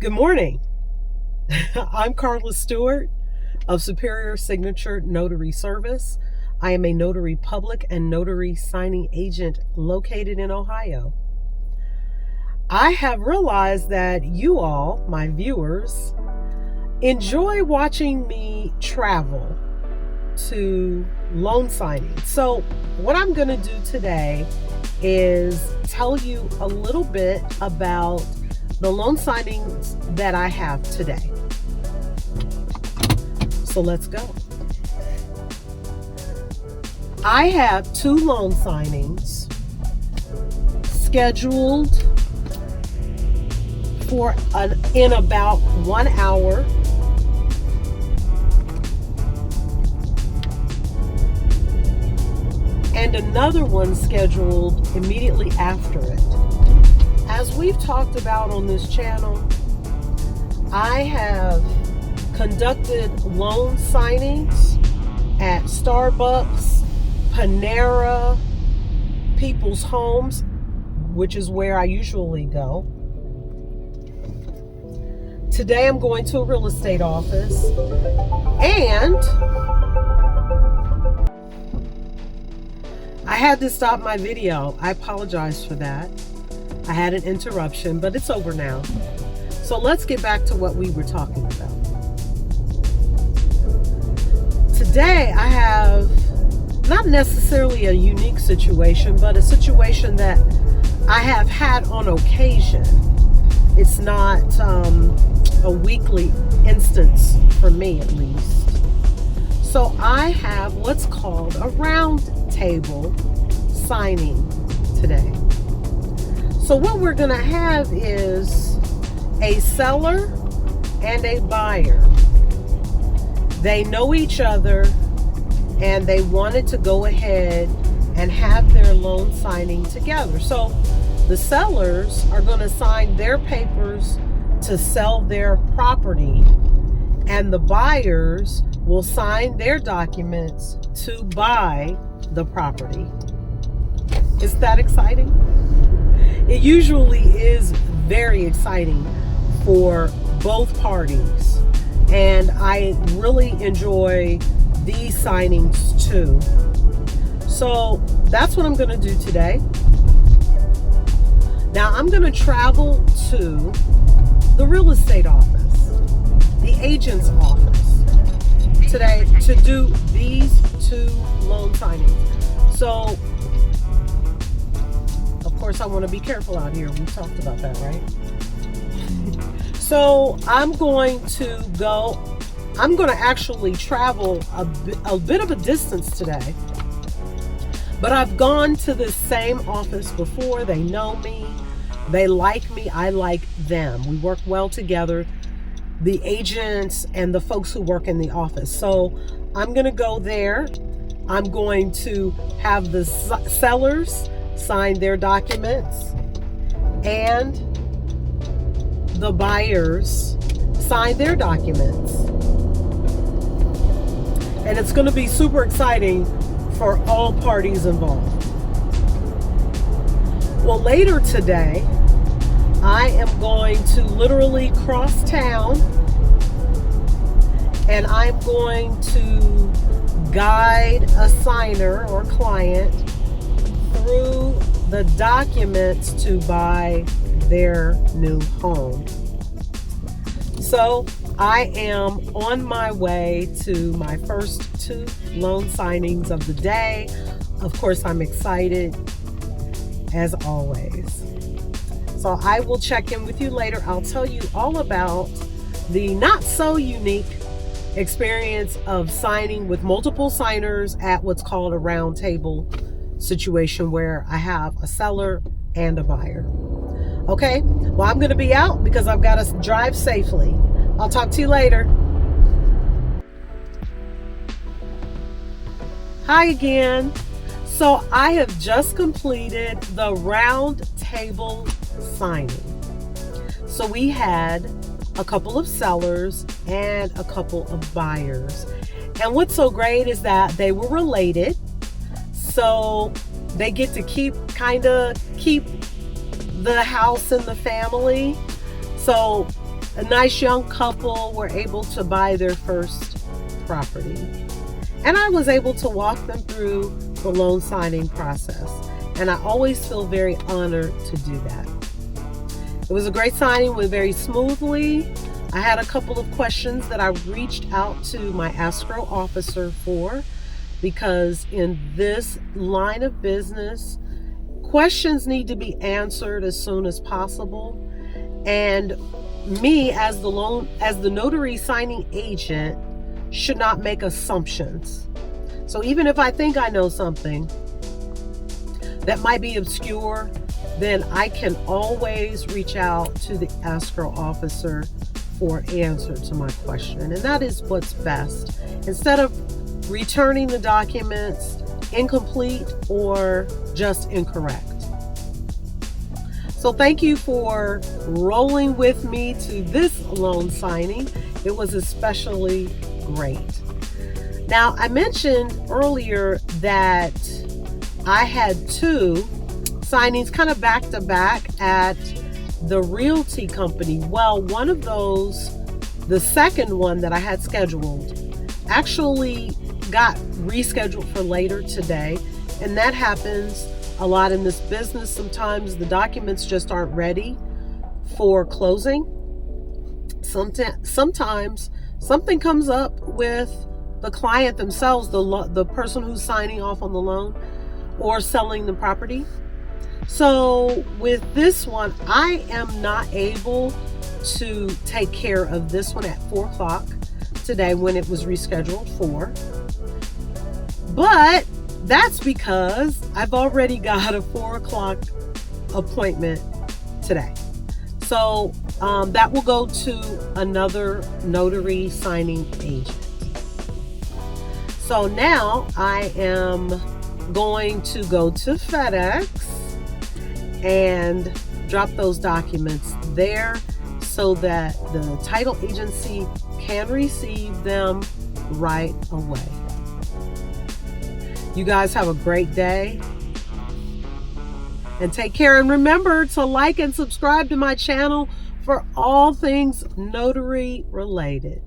Good morning. I'm Carla Stewart of Superior Signature Notary Service. I am a notary public and notary signing agent located in Ohio. I have realized that you all, my viewers, enjoy watching me travel to loan signings. So what I'm going to do today is tell you a little bit about the loan signings that I have today. So let's go. I have 2 loan signings scheduled for in about 1 hour. And another one scheduled immediately after it. As we've talked about on this channel, I have conducted loan signings at Starbucks, Panera, people's homes, which is where I usually go. Today I'm going to a real estate office, and I had to stop my video. I apologize for that. I had an interruption, but it's over now. So let's get back to what we were talking about. Today I have not necessarily a unique situation, but a situation that I have had on occasion. It's not a weekly instance for me, at least. So I have what's called a round table signing today. So what we're going to have is a seller and a buyer. They know each other and they wanted to go ahead and have their loan signing together. So the sellers are going to sign their papers to sell their property, and the buyers will sign their documents to buy the property. Is that exciting? It usually is very exciting for both parties, and I really enjoy these signings too. So that's what I'm going to do today. Now I'm going to travel to the real estate office, the agent's office today to do these 2 loan signings. So of course I want to be careful out here. We talked about that, right? So I'm going to actually travel a bit of a distance today. But I've gone to this same office before. They know me. They like me. I like them. We work well together, the agents and the folks who work in the office. So I'm going to go there. I'm going to have the sellers sign their documents and the buyers sign their documents. And it's going to be super exciting for all parties involved. Well, later today, I am going to literally cross town, and I'm going to guide a signer or client through the documents to buy their new home. So I am on my way to my first 2 loan signings of the day. Of course, I'm excited as always. So I will check in with you later. I'll tell you all about the not so unique experience of signing with multiple signers at what's called a round table situation, where I have a seller and a buyer. Okay, well, I'm going to be out because I've got to drive safely. I'll talk to you later. Hi again. So I have just completed the round table signing. So we had a couple of sellers and a couple of buyers. And what's so great is that they were related. So they get to keep the house and the family. So a nice young couple were able to buy their first property. And I was able to walk them through the loan signing process. And I always feel very honored to do that. It was a great signing, went very smoothly. I had a couple of questions that I reached out to my escrow officer for, because in this line of business, questions need to be answered as soon as possible. And me as the notary signing agent should not make assumptions. So even if I think I know something that might be obscure, then I can always reach out to the escrow officer for an answer to my question. And that is what's best. Instead of returning the documents incomplete or just incorrect. So thank you for rolling with me to this loan signing. It was especially great. Now, I mentioned earlier that I had 2 signings kind of back to back at the realty company. Well, one of those, the second one that I had scheduled, actually got rescheduled for later today. And that happens a lot in this business. Sometimes the documents just aren't ready for closing. Sometimes something comes up with the client themselves, the person who's signing off on the loan or selling the property. So with this one, I am not able to take care of this one at 4 o'clock today when it was rescheduled for. But that's because I've already got a 4 o'clock appointment today. So that will go to another notary signing agent. So now I am going to go to FedEx and drop those documents there so that the title agency can receive them right away. You guys have a great day and take care. And remember to like and subscribe to my channel for all things notary related.